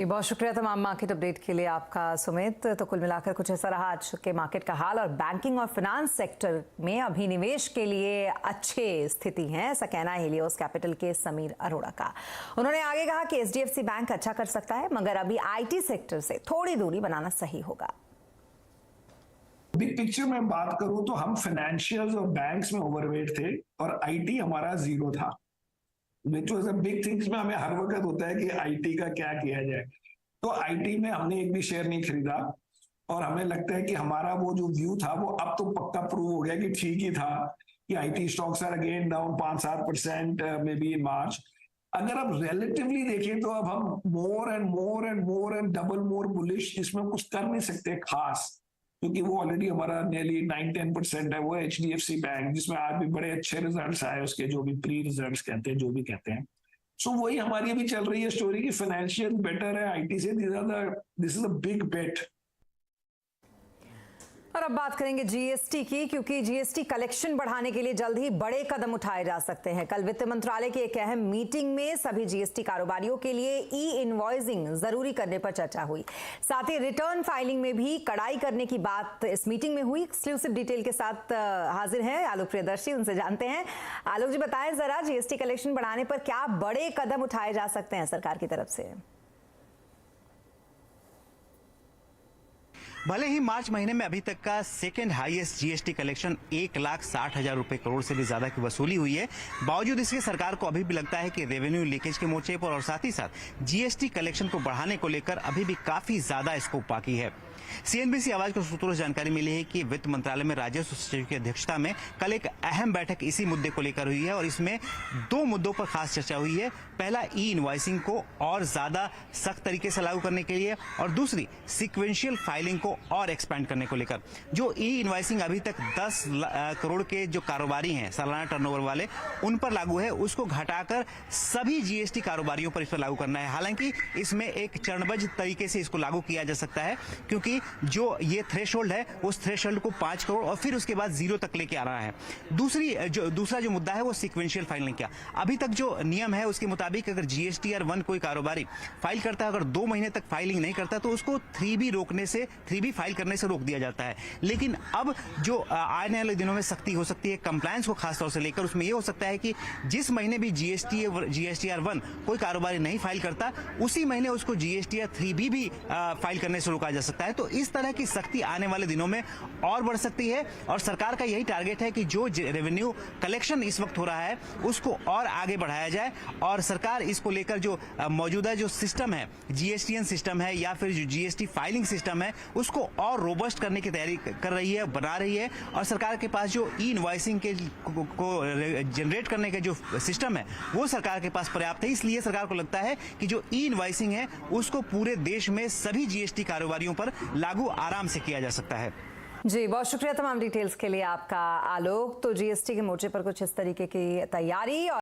बहुत शुक्रिया तमाम मार्केट अपडेट के लिए आपका सुमित। तो कुल मिलाकर कुछ ऐसा रहा आज के मार्केट का हाल और बैंकिंग और फाइनेंस सेक्टर में अभी निवेश के लिए अच्छे स्थिति है, ऐसा कहना है हेलियोस कैपिटल के समीर अरोड़ा का। उन्होंने आगे कहा कि एचडीएफसी बैंक अच्छा कर सकता है, मगर अभी आईटी सेक्टर से थोड़ी दूरी बनाना सही होगा। बिग पिक्चर में बात करूं तो हम फाइनेंशियल्स और बैंक्स में ओवरवेट थे और आईटी हमारा जीरो था। बिग थिंग्स में हमें हर वक्त होता है कि आईटी का क्या किया जाए, तो आईटी में हमने एक भी शेयर नहीं खरीदा और हमें लगता है कि हमारा वो जो व्यू था वो अब तो पक्का प्रूव हो गया कि ठीक ही था कि IT stocks are again down 5-7% may be in March. अगर अब रिलेटिवली देखें तो अब हम more and double more bullish इसमें कुछ कर नहीं सकते खास, क्योंकि वो ऑलरेडी हमारा नियरली 9-10% है। वो एचडीएफसी बैंक जिसमें आज भी बड़े अच्छे रिजल्ट्स आए, उसके जो भी प्री रिजल्ट्स कहते हैं, जो भी कहते हैं, सो वही हमारी अभी चल रही है स्टोरी की फाइनेंशियल बेटर है आईटी से। दिस इज अ बिग बेट। और अब बात करेंगे जीएसटी की, क्योंकि जीएसटी कलेक्शन बढ़ाने के लिए जल्द ही बड़े कदम उठाए जा सकते हैं। कल वित्त मंत्रालय की एक अहम मीटिंग में सभी जीएसटी कारोबारियों के लिए ई इनवॉइसिंग जरूरी करने पर चर्चा हुई। साथ ही रिटर्न फाइलिंग में भी कड़ाई करने की बात इस मीटिंग में हुई। एक्सक्लूसिव डिटेल के साथ हाजिर हैं आलोक प्रियदर्शी, उनसे जानते हैं। आलोक जी, बताएं जरा जीएसटी कलेक्शन बढ़ाने पर क्या बड़े कदम उठाए जा सकते हैं सरकार की तरफ से? भले ही मार्च महीने में अभी तक का सेकेंड हाईएस्ट जीएसटी कलेक्शन 1,60,000 रुपए करोड़ से भी ज्यादा की वसूली हुई है, बावजूद इसके सरकार को अभी भी लगता है कि रेवेन्यू लीकेज के मोर्चे पर और साथ ही साथ जीएसटी कलेक्शन को बढ़ाने को लेकर अभी भी काफी ज्यादा स्कोप बाकी है। सीएनबीसी आवाज को सूत्रों से जानकारी मिली है कि वित्त मंत्रालय में राजस्व सचिव की अध्यक्षता में कल एक अहम बैठक इसी मुद्दे को लेकर हुई है और इसमें दो मुद्दों पर खास चर्चा हुई है। पहला, ई इनवॉइसिंग को और ज्यादा सख्त तरीके से लागू करने के लिए, और दूसरी, सीक्वेंशियल फाइलिंग को और एक्सपेंड करने को लेकर। जो ई इनवॉइसिंग अभी तक 10 करोड़ के जो कारोबारी हैं सालाना टर्नओवर वाले, उन पर लागू है, उसको घटाकर सभी जीएसटी कारोबारियों पर इस पर लागू करना है। हालांकि इसमें एक चरणबद्ध तरीके से इसको लागू किया जा सकता है, क्योंकि जो ये थ्रेशोल्ड है उस थ्रेशोल्ड को 5 करोड़ और फिर उसके बाद 0 तक लेके आना है। दूसरा जो मुद्दा है वो सीक्वेंशियल फाइलिंग का। अभी तक जो नियम है उसके मुताबिक अगर जीएसटीआर 1 कोई कारोबारी फाइल करता है, अगर 2 महीने तक फाइलिंग नहीं करता तो उसको 3B फाइल करने से रोक दिया जाता है। लेकिन अब जो आने वाले दिनों में सख्ती हो सकती है कंप्लायंस को खासतौर से लेकर, उसमें यह हो सकता है कि जिस महीने भी जीएसटीआर 1 कोई कारोबारी नहीं फाइल करता, उसी महीने उसको जीएसटीआर 3B भी फाइल करने से रोका जा सकता है। तो इस तरह की सख्ती आने वाले दिनों में और बढ़ सकती है और सरकार का यही टारगेट है कि जो रेवेन्यू कलेक्शन इस वक्त हो रहा है उसको और आगे बढ़ाया जाए और सरकार इसको लेकर जो मौजूदा जो सिस्टम है, जीएसटीएन सिस्टम है या फिर जो जीएसटी फाइलिंग सिस्टम है, उसको और रोबस्ट करने की तैयारी कर रही है, बना रही है। और सरकार के पास जो ई इनवॉइसिंग को जनरेट करने का जो सिस्टम है वो सरकार के पास पर्याप्त है। इसलिए सरकार को लगता है कि जो ई इनवॉइसिंग है उसको पूरे देश में सभी जीएसटी कारोबारियों पर लागू आराम से किया जा सकता है। जी, बहुत शुक्रिया तमाम डिटेल्स के लिए आपका आलोक। तो जीएसटी के मोर्चे पर कुछ इस तरीके की तैयारी और